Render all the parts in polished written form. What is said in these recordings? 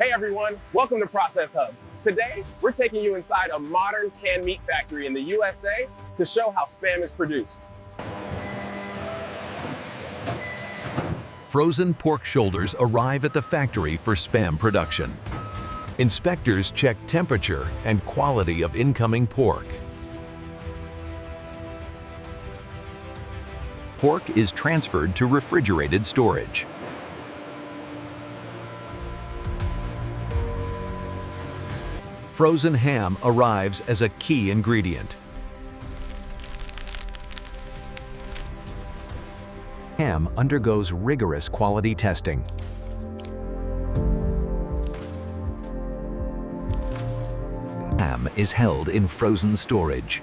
Hey everyone, welcome to Process Hub. Today, we're taking you inside a modern canned meat factory in the USA to show how Spam is produced. Frozen pork shoulders arrive at the factory for Spam production. Inspectors check temperature and quality of incoming pork. Pork is transferred to refrigerated storage. Frozen ham arrives as a key ingredient. Ham undergoes rigorous quality testing. Ham is held in frozen storage.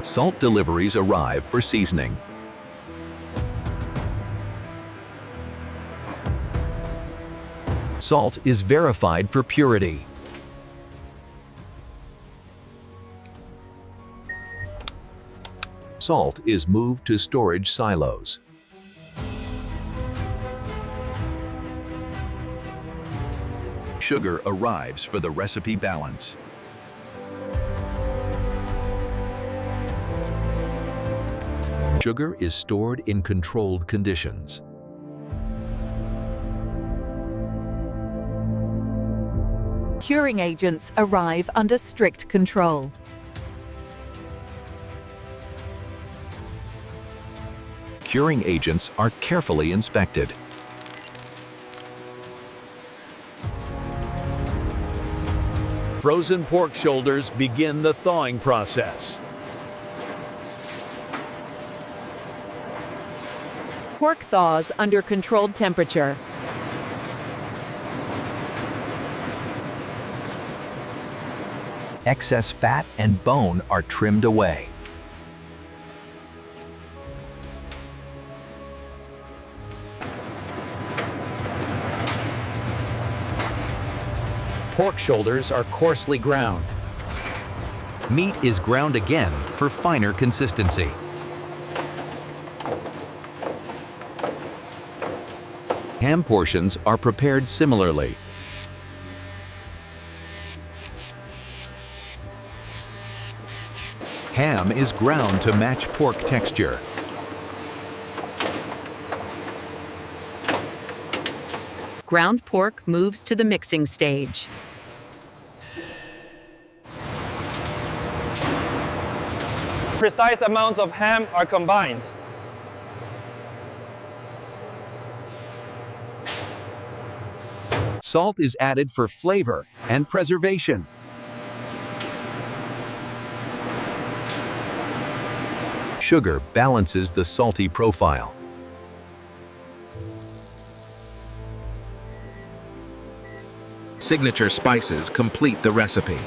Salt deliveries arrive for seasoning. Salt is verified for purity. Salt is moved to storage silos. Sugar arrives for the recipe balance. Sugar is stored in controlled conditions. Curing agents arrive under strict control. Curing agents are carefully inspected. Frozen pork shoulders begin the thawing process. Pork thaws under controlled temperature. Excess fat and bone are trimmed away. Pork shoulders are coarsely ground. Meat is ground again for finer consistency. Ham portions are prepared similarly. Ham is ground to match pork texture. Ground pork moves to the mixing stage. Precise amounts of ham are combined. Salt is added for flavor and preservation. Sugar balances the salty profile. Signature spices complete the recipe.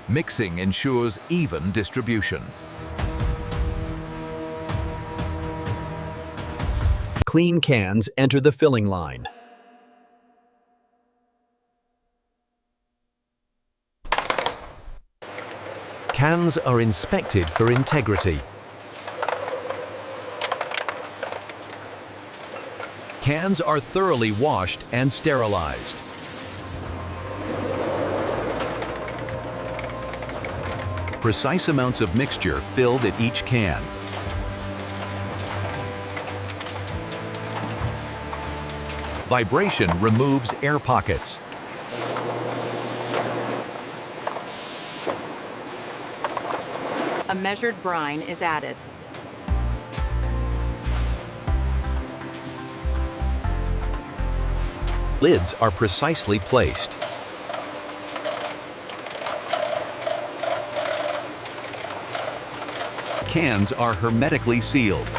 Mixing ensures even distribution. Clean cans enter the filling line. Cans are inspected for integrity. Cans are thoroughly washed and sterilized. Precise amounts of mixture filled at each can. Vibration removes air pockets. A measured brine is added. Lids are precisely placed. Cans are hermetically sealed.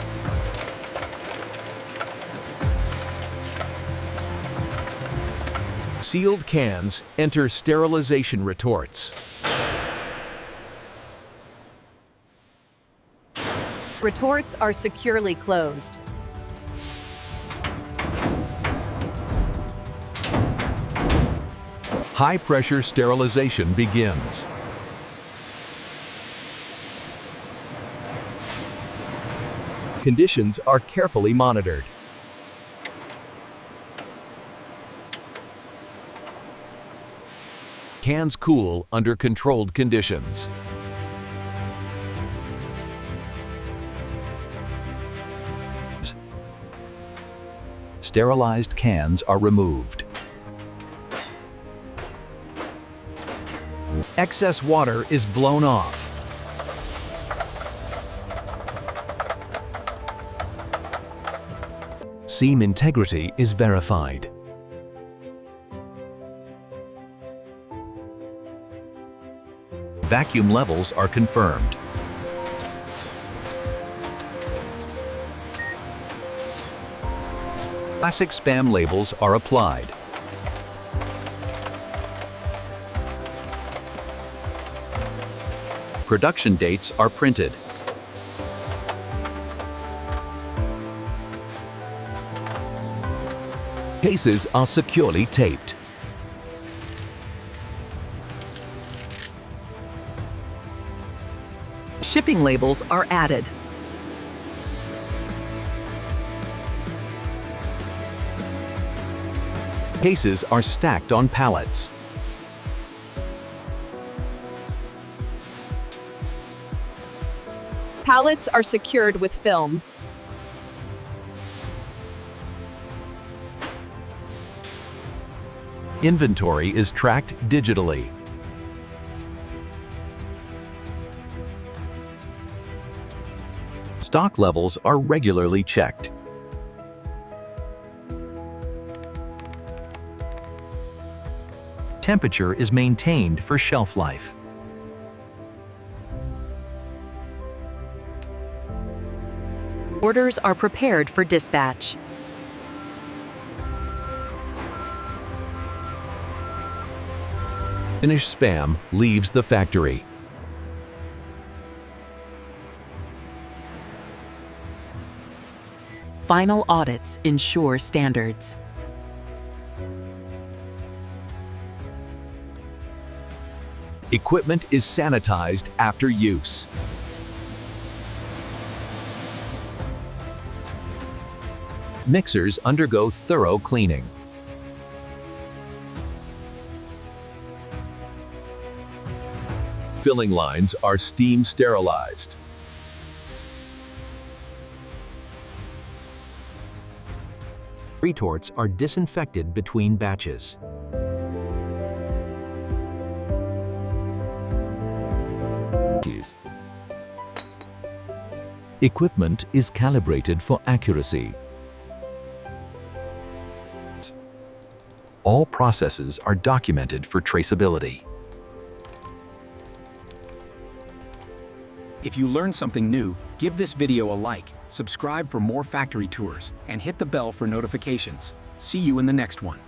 Sealed cans enter sterilization retorts. Retorts are securely closed. High-pressure sterilization begins. Conditions are carefully monitored. Cans cool under controlled conditions. Sterilized cans are removed. Excess water is blown off. Seam integrity is verified. Vacuum levels are confirmed. Classic spam labels are applied. Production dates are printed. Cases are securely taped. Shipping labels are added. Cases are stacked on pallets. Pallets are secured with film. Inventory is tracked digitally. Stock levels are regularly checked. Temperature is maintained for shelf life. Orders are prepared for dispatch. Finished spam leaves the factory. Final audits ensure standards. Equipment is sanitized after use. Mixers undergo thorough cleaning. Filling lines are steam sterilized. Retorts are disinfected between batches. Equipment is calibrated for accuracy. All processes are documented for traceability. If you learned something new, give this video a like, subscribe for more factory tours, and hit the bell for notifications. See you in the next one.